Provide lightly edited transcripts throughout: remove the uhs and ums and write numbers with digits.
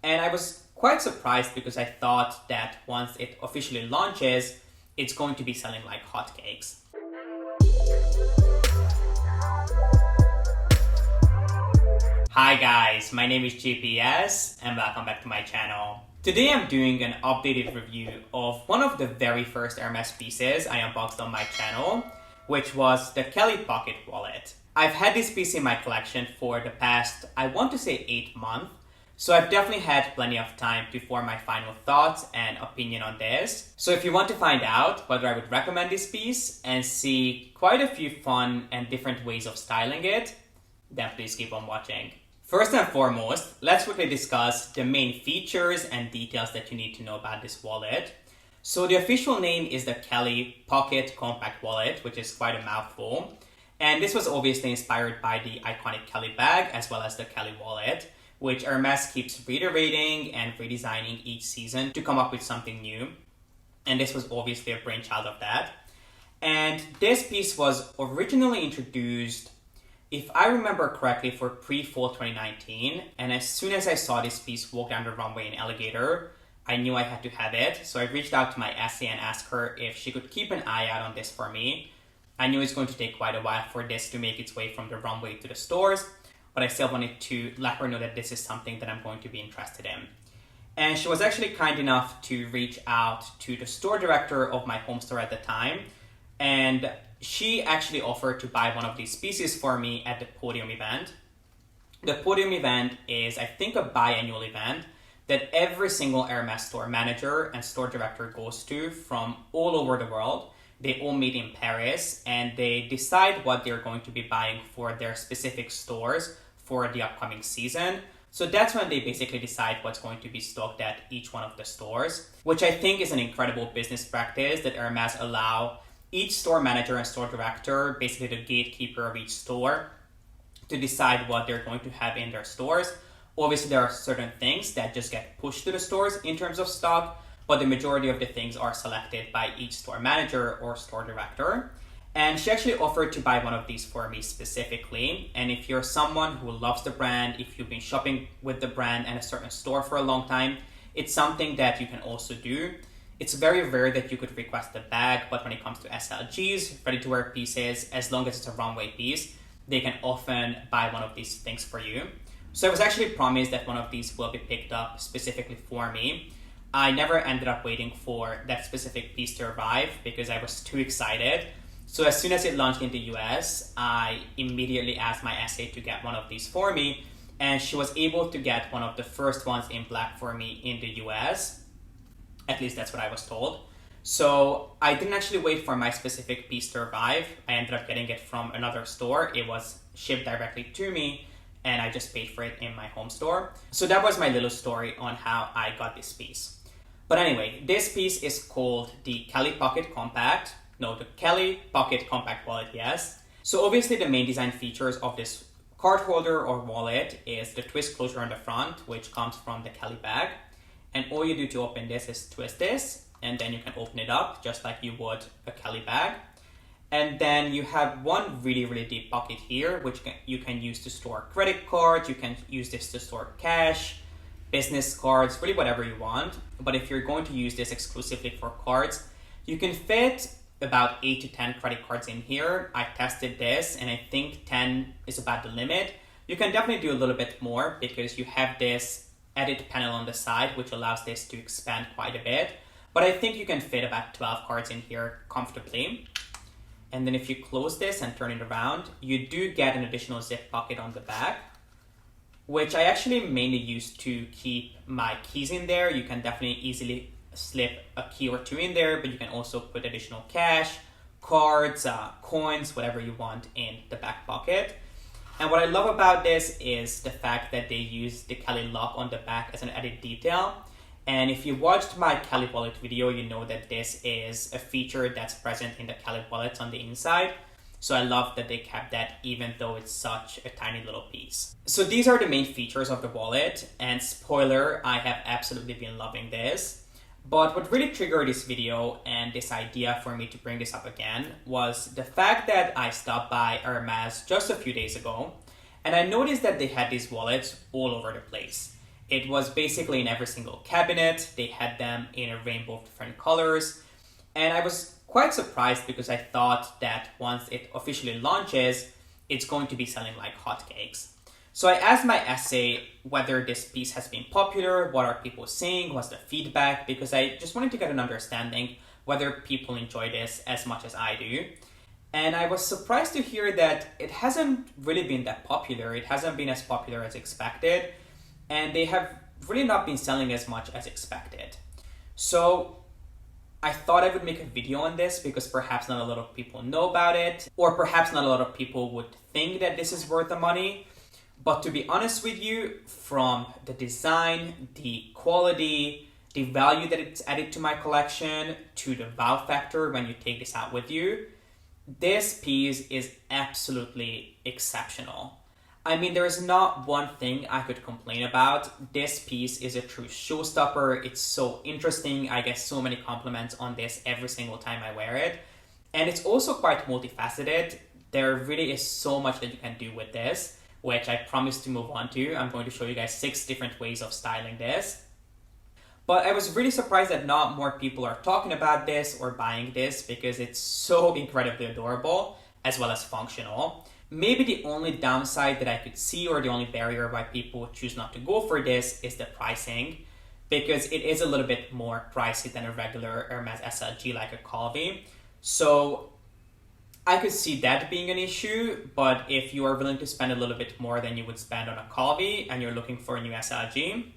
And I was quite surprised because I thought that once it officially launches, it's going to be selling like hotcakes. Hi guys, my name is G.P.S. and welcome back to my channel. Today I'm doing an updated review of one of the very first Hermes pieces I unboxed on my channel, which was the Kelly Pocket Wallet. I've had this piece in my collection for the past, I want to say 8 months, so I've definitely had plenty of time to form my final thoughts and opinion on this. So if you want to find out whether I would recommend this piece and see quite a few fun and different ways of styling it, then please keep on watching. First and foremost, let's quickly discuss the main features and details that you need to know about this wallet. So the official name is the Kelly Pocket Compact Wallet, which is quite a mouthful. And this was obviously inspired by the iconic Kelly bag as well as the Kelly wallet, which Hermes keeps reiterating and redesigning each season to come up with something new. And this was obviously a brainchild of that. And this piece was originally introduced, if I remember correctly, for pre-fall 2019, and as soon as I saw this piece walk down the runway in Alligator, I knew I had to have it. So I reached out to my SA and asked her if she could keep an eye out on this for me. I knew it's going to take quite a while for this to make its way from the runway to the stores, but I still wanted to let her know that this is something that I'm going to be interested in. And she was actually kind enough to reach out to the store director of my home store at the time, and she actually offered to buy one of these pieces for me at the Podium Event. The Podium Event is, I think, a biannual event that every single Hermes store manager and store director goes to from all over the world. They all meet in Paris and they decide what they're going to be buying for their specific stores for the upcoming season. So that's when they basically decide what's going to be stocked at each one of the stores, which I think is an incredible business practice that Hermes allow each store manager and store director, basically the gatekeeper of each store, to decide what they're going to have in their stores. Obviously, there are certain things that just get pushed to the stores in terms of stock, but the majority of the things are selected by each store manager or store director. And she actually offered to buy one of these for me specifically. And if you're someone who loves the brand, if you've been shopping with the brand and a certain store for a long time, it's something that you can also do. It's very rare that you could request the bag, but when it comes to SLGs, ready-to-wear pieces, as long as it's a runway piece, they can often buy one of these things for you. So I was actually promised that one of these will be picked up specifically for me. I never ended up waiting for that specific piece to arrive because I was too excited. So as soon as it launched in the US, I immediately asked my SA to get one of these for me, and she was able to get one of the first ones in black for me in the US. At least that's what I was told. So I didn't actually wait for my specific piece to arrive. I ended up getting it from another store. It was shipped directly to me and I just paid for it in my home store. So that was my little story on how I got this piece. But anyway, this piece is called the Kelly Pocket Compact. No, the Kelly Pocket Compact Wallet, yes. So obviously the main design features of this card holder or wallet is the twist closure on the front, which comes from the Kelly bag. And all you do to open this is twist this, and then you can open it up just like you would a Kelly bag. And then you have one really, really deep pocket here, which you can use to store credit cards. You can use this to store cash, business cards, really whatever you want. But if you're going to use this exclusively for cards, you can fit about 8 to 10 credit cards in here. I tested this and I think 10 is about the limit. You can definitely do a little bit more because you have this edit panel on the side, which allows this to expand quite a bit. But I think you can fit about 12 cards in here comfortably. And then if you close this and turn it around, you do get an additional zip pocket on the back, which I actually mainly use to keep my keys in there. You can definitely easily slip a key or two in there, but you can also put additional cash, cards, coins, whatever you want in the back pocket. And what I love about this is the fact that they use the Kelly lock on the back as an added detail. And if you watched my Kelly wallet video, you know that this is a feature that's present in the Kelly wallets on the inside. So I love that they kept that even though it's such a tiny little piece. So these are the main features of the wallet. And spoiler, I have absolutely been loving this. But what really triggered this video and this idea for me to bring this up again was the fact that I stopped by Hermes just a few days ago and I noticed that they had these wallets all over the place. It was basically in every single cabinet. They had them in a rainbow of different colors. And I was quite surprised because I thought that once it officially launches, it's going to be selling like hotcakes. So I asked my essay whether this piece has been popular, what are people saying, what's the feedback, because I just wanted to get an understanding whether people enjoy this as much as I do. And I was surprised to hear that it hasn't really been that popular. It hasn't been as popular as expected, and they have really not been selling as much as expected. So I thought I would make a video on this because perhaps not a lot of people know about it, or perhaps not a lot of people would think that this is worth the money. But to be honest with you, from the design, the quality, the value that it's added to my collection, to the wow factor when you take this out with you, this piece is absolutely exceptional. I mean, there is not one thing I could complain about. This piece is a true showstopper. It's so interesting. I get so many compliments on this every single time I wear it. And it's also quite multifaceted. There really is so much that you can do with this, which I promise to move on to. I'm going to show you guys 6 different ways of styling this. But I was really surprised that not more people are talking about this or buying this because it's so incredibly adorable as well as functional. Maybe the only downside that I could see, or the only barrier why people choose not to go for this, is the pricing, because it is a little bit more pricey than a regular Hermes SLG like a Calvi. So I could see that being an issue, but if you are willing to spend a little bit more than you would spend on a Calvi and you're looking for a new SLG,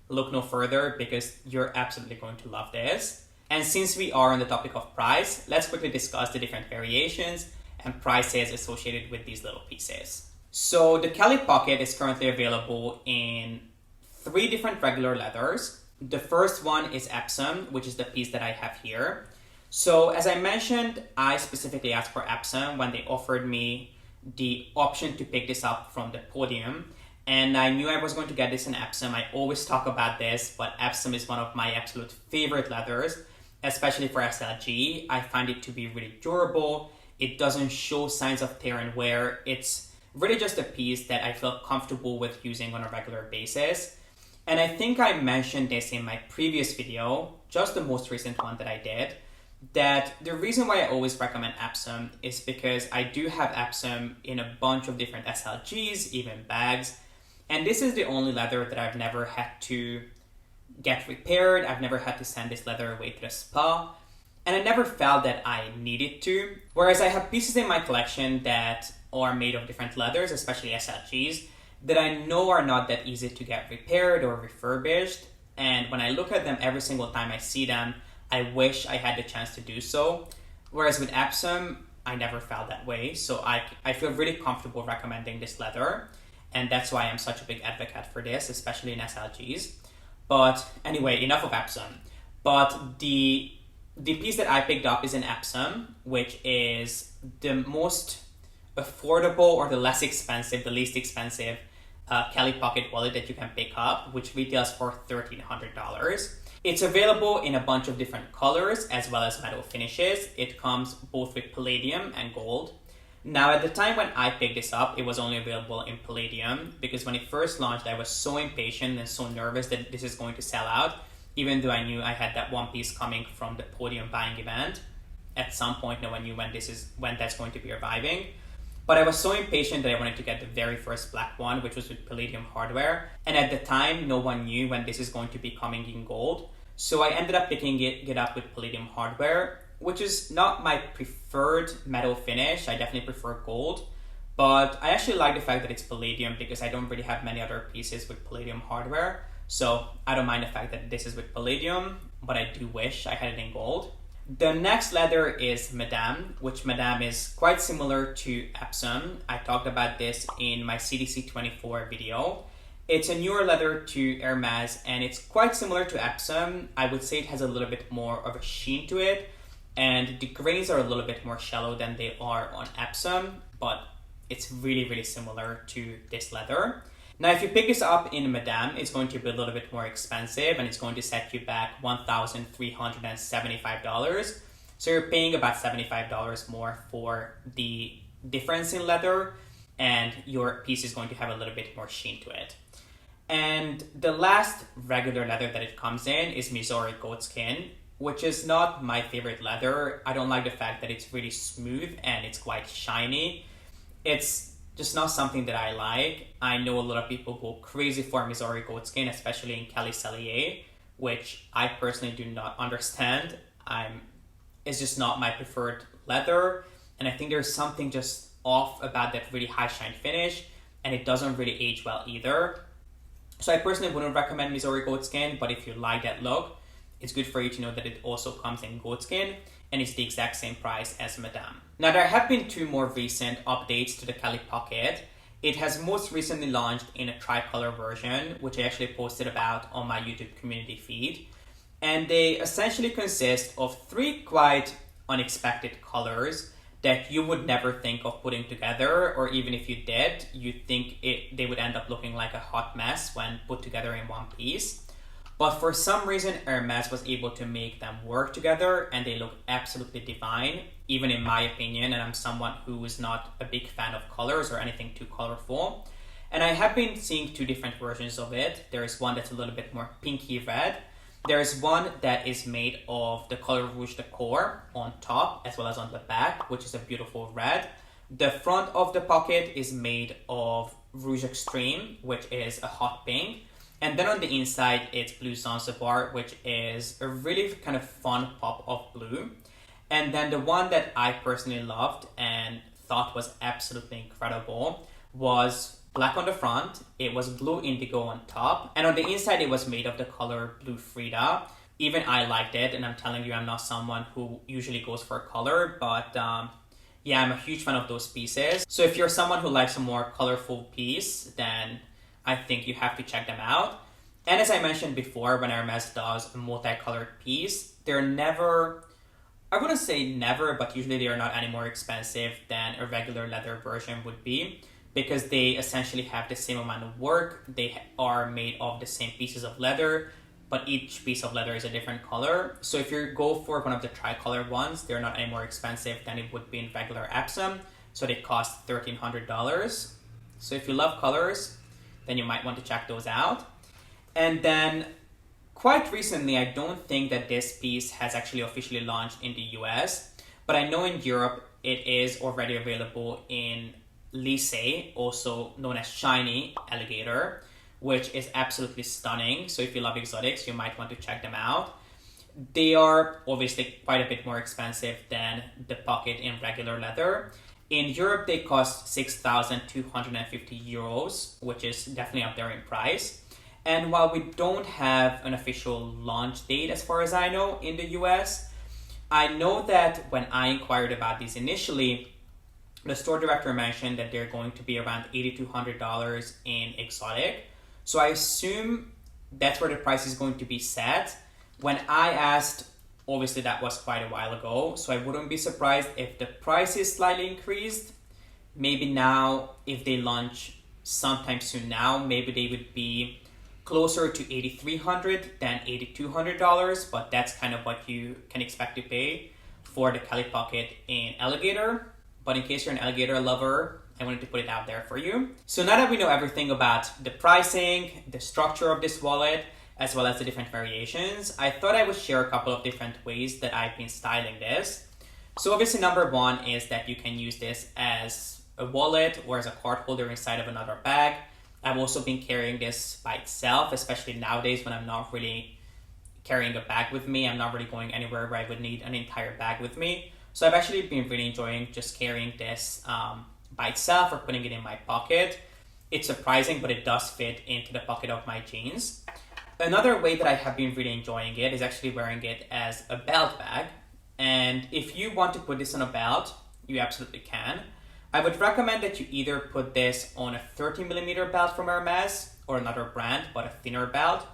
look no further because you're absolutely going to love this. And since we are on the topic of price, let's quickly discuss the different variations and prices associated with these little pieces. So the Kelly Pocket is currently available in 3 different regular leathers. The first one is Epsom, which is the piece that I have here. So as I mentioned, I specifically asked for Epsom when they offered me the option to pick this up from the Podium. And I knew I was going to get this in Epsom. I always talk about this, but Epsom is one of my absolute favorite leathers, especially for SLG. I find it to be really durable. It doesn't show signs of tear and wear. It's really just a piece that I feel comfortable with using on a regular basis. And I think I mentioned this in my previous video, just the most recent one that I did, that the reason why I always recommend Epsom is because I do have Epsom in a bunch of different SLGs, even bags. And this is the only leather that I've never had to get repaired. I've never had to send this leather away to the spa. And I never felt that I needed to. Whereas I have pieces in my collection that are made of different leathers, especially SLGs, that I know are not that easy to get repaired or refurbished. And when I look at them every single time I see them, I wish I had the chance to do so. Whereas with Epsom, I never felt that way. So I feel really comfortable recommending this leather. And that's why I'm such a big advocate for this, especially in SLGs. But anyway, enough of Epsom. But the piece that I picked up is in Epsom, which is the most affordable or the less expensive, the least expensive Kelly Pocket wallet that you can pick up, which retails for $1,300. It's available in a bunch of different colors as well as metal finishes. It comes both with palladium and gold. Now, at the time when I picked this up, it was only available in palladium because when it first launched, I was so impatient and so nervous that this is going to sell out, even though I knew I had that one piece coming from the Podium buying event. At some point, no one knew when that's going to be reviving. But I was so impatient that I wanted to get the very first black one, which was with palladium hardware. And at the time, no one knew when this is going to be coming in gold. So I ended up picking it up with palladium hardware, which is not my preferred metal finish. I definitely prefer gold. But I actually like the fact that it's palladium because I don't really have many other pieces with palladium hardware. So I don't mind the fact that this is with palladium, but I do wish I had it in gold. The next leather is Madame, which Madame is quite similar to Epsom. I talked about this in my CDC 24 video. It's a newer leather to Hermes and it's quite similar to Epsom. I would say it has a little bit more of a sheen to it and the grains are a little bit more shallow than they are on Epsom, but it's really, really similar to this leather. Now, if you pick this up in Madame, it's going to be a little bit more expensive and it's going to set you back $1,375. So you're paying about $75 more for the difference in leather and your piece is going to have a little bit more sheen to it. And the last regular leather that it comes in is Missouri goatskin, which is not my favorite leather. I don't like the fact that it's really smooth and it's quite shiny. It's just not something that I like. I know a lot of people go crazy for Missouri goatskin, especially in Kelly Cellier, which I personally do not understand. It's just not my preferred leather, and I think there's something just off about that really high shine finish, and it doesn't really age well either. So I personally wouldn't recommend Missouri goatskin, but if you like that look, it's good for you to know that it also comes in goatskin, and it's the exact same price as Madame. Now, there have been two more recent updates to the Kelly Pocket. It has most recently launched in a TriColor version, which I actually posted about on my YouTube community feed. And they essentially consist of three quite unexpected colors that you would never think of putting together, or even if you did, you'd think they would end up looking like a hot mess when put together in one piece. But for some reason, Hermes was able to make them work together, and they look absolutely divine, even in my opinion, and I'm someone who is not a big fan of colors or anything too colorful. And I have been seeing two different versions of it. There is one that's a little bit more pinky red. There is one that is made of the color Rouge de Coeur on top as well as on the back, which is a beautiful red. The front of the pocket is made of Rouge Extreme, which is a hot pink. And then on the inside, it's Blue Zanzibar, which is a really kind of fun pop of blue. And then the one that I personally loved and thought was absolutely incredible was black on the front, it was blue indigo on top, and on the inside it was made of the color Blue Frida. Even I liked it, and I'm telling you, I'm not someone who usually goes for color, but yeah, I'm a huge fan of those pieces. So if you're someone who likes a more colorful piece, then I think you have to check them out. And as I mentioned before, when Hermes does a multicolored piece, they're never, I wouldn't say never, but usually they are not any more expensive than a regular leather version would be, because they essentially have the same amount of work. They are made of the same pieces of leather, but each piece of leather is a different color. So if you go for one of the TriColor ones, they're not any more expensive than it would be in regular Epsom. So they cost $1,300. So if you love colors, then you might want to check those out. And then quite recently, I don't think that this piece has actually officially launched in the US, but I know in Europe it is already available in Lissé, also known as Shiny Alligator, which is absolutely stunning. So if you love exotics, you might want to check them out. They are obviously quite a bit more expensive than the pocket in regular leather. In Europe, they cost 6,250 euros, which is definitely up there in price. And while we don't have an official launch date, as far as I know, in the US, I know that when I inquired about these initially, the store director mentioned that they're going to be around $8,200 in exotic. So I assume that's where the price is going to be set. When I asked, obviously that was quite a while ago, so I wouldn't be surprised if the price is slightly increased. Maybe now, if they launch sometime soon now, maybe they would be closer to $8,300 than $8,200, but that's kind of what you can expect to pay for the Kelly Pocket in Alligator. But in case you're an alligator lover, I wanted to put it out there for you. So now that we know everything about the pricing, the structure of this wallet, as well as the different variations, I thought I would share a couple of different ways that I've been styling this. So obviously number one is that you can use this as a wallet or as a card holder inside of another bag. I've also been carrying this by itself, especially nowadays when I'm not really carrying a bag with me. I'm not really going anywhere where I would need an entire bag with me. So I've actually been really enjoying just carrying this by itself or putting it in my pocket. It's surprising, but it does fit into the pocket of my jeans. Another way that I have been really enjoying it is actually wearing it as a belt bag. And if you want to put this on a belt, you absolutely can. I would recommend that you either put this on a 30mm belt from Hermes or another brand, but a thinner belt,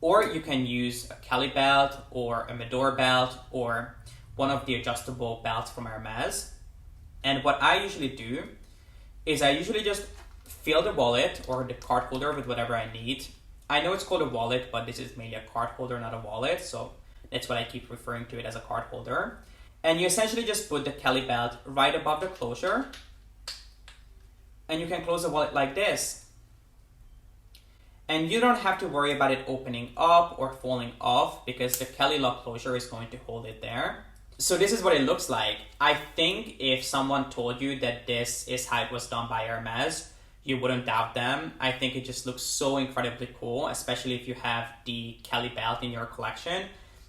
or you can use a Kelly belt or a Medor belt or one of the adjustable belts from Hermes. And what I usually do is I usually just fill the wallet or the card holder with whatever I need. I know it's called a wallet, but this is mainly a card holder, not a wallet, so that's what I keep referring to it as, a card holder. And you essentially just put the Kelly belt right above the closure, and you can close the wallet like this. And you don't have to worry about it opening up or falling off because the Kelly lock closure is going to hold it there. So this is what it looks like. I think if someone told you that this is how it was done by Hermes, you wouldn't doubt them. I think it just looks so incredibly cool, especially if you have the Kelly belt in your collection.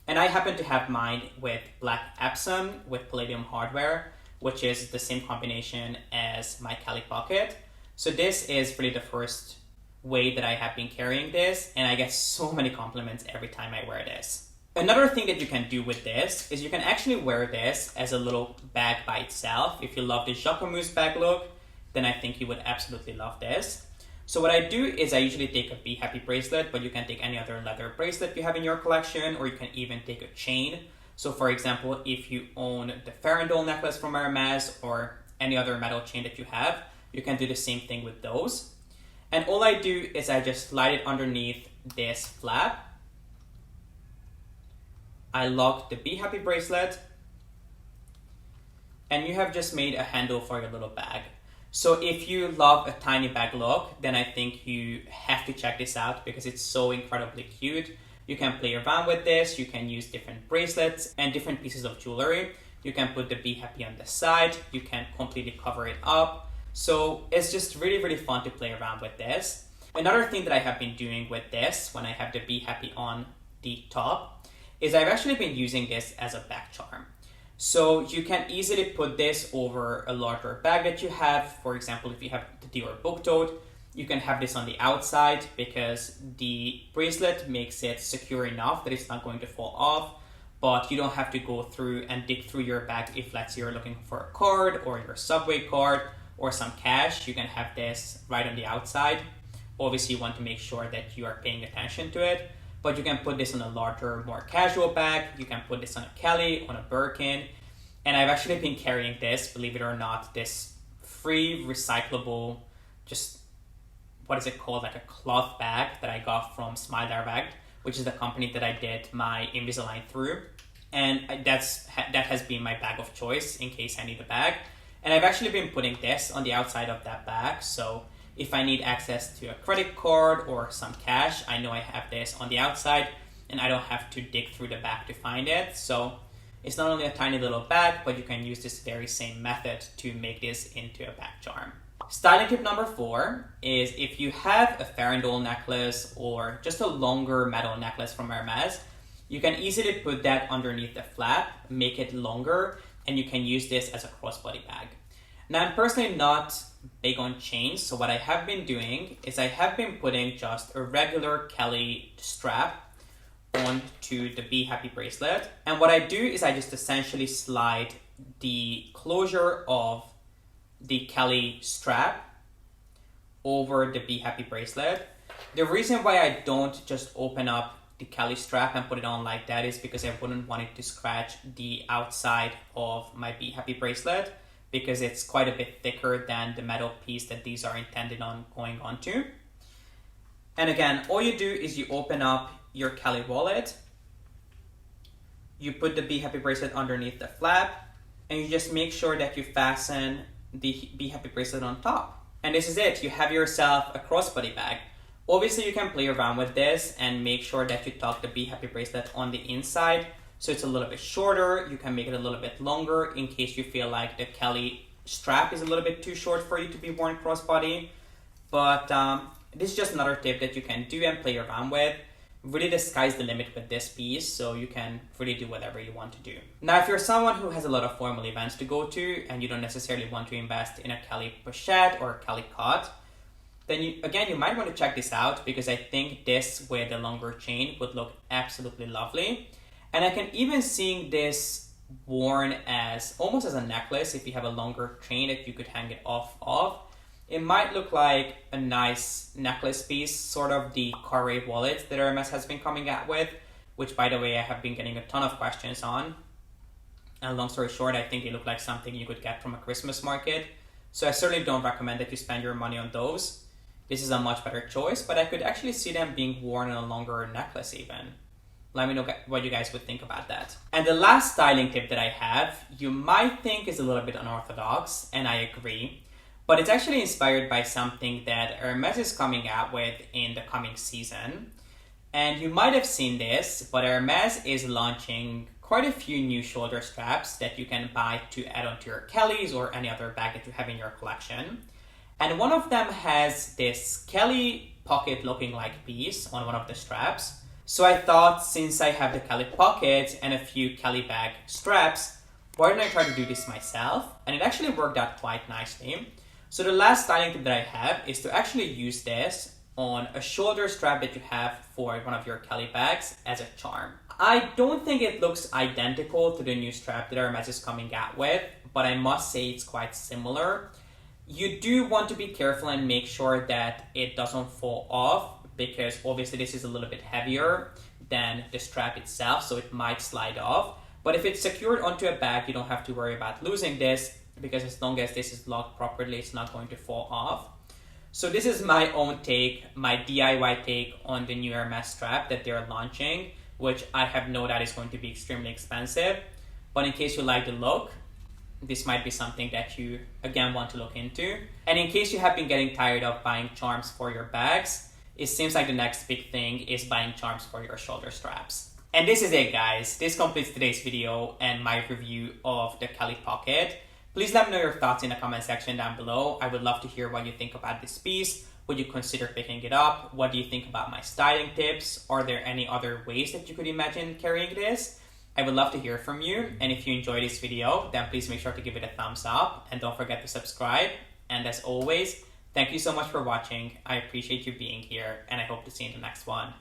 And I happen to have mine with black Epsom with palladium hardware, which is the same combination as my Kelly pocket. So this is really the first way that I have been carrying this, and I get so many compliments every time I wear this. Another thing that you can do with this is you can actually wear this as a little bag by itself. If you love the Jacquemus bag look, then I think you would absolutely love this. So what I do is I usually take a Be Happy bracelet, but you can take any other leather bracelet you have in your collection, or you can even take a chain. So for example, if you own the Farandole necklace from Hermes or any other metal chain that you have, you can do the same thing with those. And all I do is I just slide it underneath this flap. I lock the Be Happy bracelet, and you have just made a handle for your little bag. So if you love a tiny bag look, then I think you have to check this out because it's so incredibly cute. You can play around with this, you can use different bracelets and different pieces of jewelry. You can put the Be Happy on the side, you can completely cover it up. So it's just really, really fun to play around with this. Another thing that I have been doing with this, when I have the Be Happy on the top, is I've actually been using this as a back charm. So you can easily put this over a larger bag that you have. For example, if you have the Dior book tote, you can have this on the outside because the bracelet makes it secure enough that it's not going to fall off, but you don't have to go through and dig through your bag if, let's say, you're looking for a card or your subway card or some cash. You can have this right on the outside. Obviously, you want to make sure that you are paying attention to it, but you can put this on a larger, more casual bag. You can put this on a Kelly, on a Birkin. And I've actually been carrying this, believe it or not, this free recyclable, just, what is it called? Like a cloth bag that I got from Smile Direct, which is the company that I did my Invisalign through. And that has been my bag of choice in case I need a bag. And I've actually been putting this on the outside of that bag. So if I need access to a credit card or some cash, I know I have this on the outside and I don't have to dig through the bag to find it. So it's not only a tiny little bag, but you can use this very same method to make this into a bag charm. Styling tip number 4 is if you have a Farandole necklace or just a longer metal necklace from Hermes, you can easily put that underneath the flap, make it longer, and you can use this as a crossbody bag. Now, I'm personally not big on chains, so what I have been doing is I have been putting just a regular Kelly strap onto the Be Happy bracelet. And what I do is I just essentially slide the closure of the Kelly strap over the Be Happy bracelet. The reason why I don't just open up the Kelly strap and put it on like that is because I wouldn't want it to scratch the outside of my Be Happy bracelet, because it's quite a bit thicker than the metal piece that these are intended on going onto. And again, all you do is you open up your Kelly wallet, you put the Be Happy bracelet underneath the flap, and you just make sure that you fasten the Be Happy bracelet on top. And this is it, you have yourself a crossbody bag. Obviously you can play around with this and make sure that you tuck the Be Happy bracelet on the inside, so it's a little bit shorter. You can make it a little bit longer in case you feel like the Kelly strap is a little bit too short for you to be worn crossbody. But this is just another tip that you can do and play around with. Really, the sky's the limit with this piece, so you can really do whatever you want to do. Now, if you're someone who has a lot of formal events to go to and you don't necessarily want to invest in a Kelly pochette or a Kelly cut, then you might want to check this out, because I think this with the longer chain would look absolutely lovely. And I can even see this worn as almost as a necklace. If you have a longer chain that you could hang it off of, it might look like a nice necklace piece, sort of the carré wallet that Hermes has been coming out with, which, by the way, I have been getting a ton of questions on. And long story short, I think they look like something you could get from a Christmas market. So I certainly don't recommend that you spend your money on those. This is a much better choice, but I could actually see them being worn in a longer necklace even. Let me know what you guys would think about that. And the last styling tip that I have, you might think is a little bit unorthodox, and I agree, but it's actually inspired by something that Hermes is coming out with in the coming season. And you might have seen this, but Hermes is launching quite a few new shoulder straps that you can buy to add onto your Kellys or any other bag that you have in your collection. And one of them has this Kelly pocket looking like piece on one of the straps. So I thought, since I have the Kelly pocket and a few Kelly bag straps, why don't I try to do this myself? And it actually worked out quite nicely. So the last styling tip that I have is to actually use this on a shoulder strap that you have for one of your Kelly bags as a charm. I don't think it looks identical to the new strap that Hermes is coming out with, but I must say it's quite similar. You do want to be careful and make sure that it doesn't fall off, because obviously this is a little bit heavier than the strap itself, so it might slide off. But if it's secured onto a bag, you don't have to worry about losing this, because as long as this is locked properly, it's not going to fall off. So this is my own take, my DIY take on the new Hermes strap that they're launching, which I have no doubt is going to be extremely expensive. But in case you like the look, this might be something that you, again, want to look into. And in case you have been getting tired of buying charms for your bags, it seems like the next big thing is buying charms for your shoulder straps. And this is it, guys. This completes today's video and my review of the Kelly Pocket. Please let me know your thoughts in the comment section down below. I would love to hear what you think about this piece. Would you consider picking it up? What do you think about my styling tips? Are there any other ways that you could imagine carrying this? I would love to hear from you. And if you enjoyed this video, then please make sure to give it a thumbs up and don't forget to subscribe. And as always, thank you so much for watching. I appreciate you being here and I hope to see you in the next one.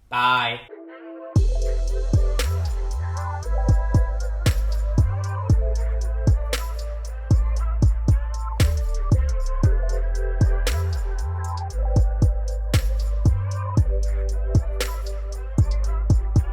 Bye.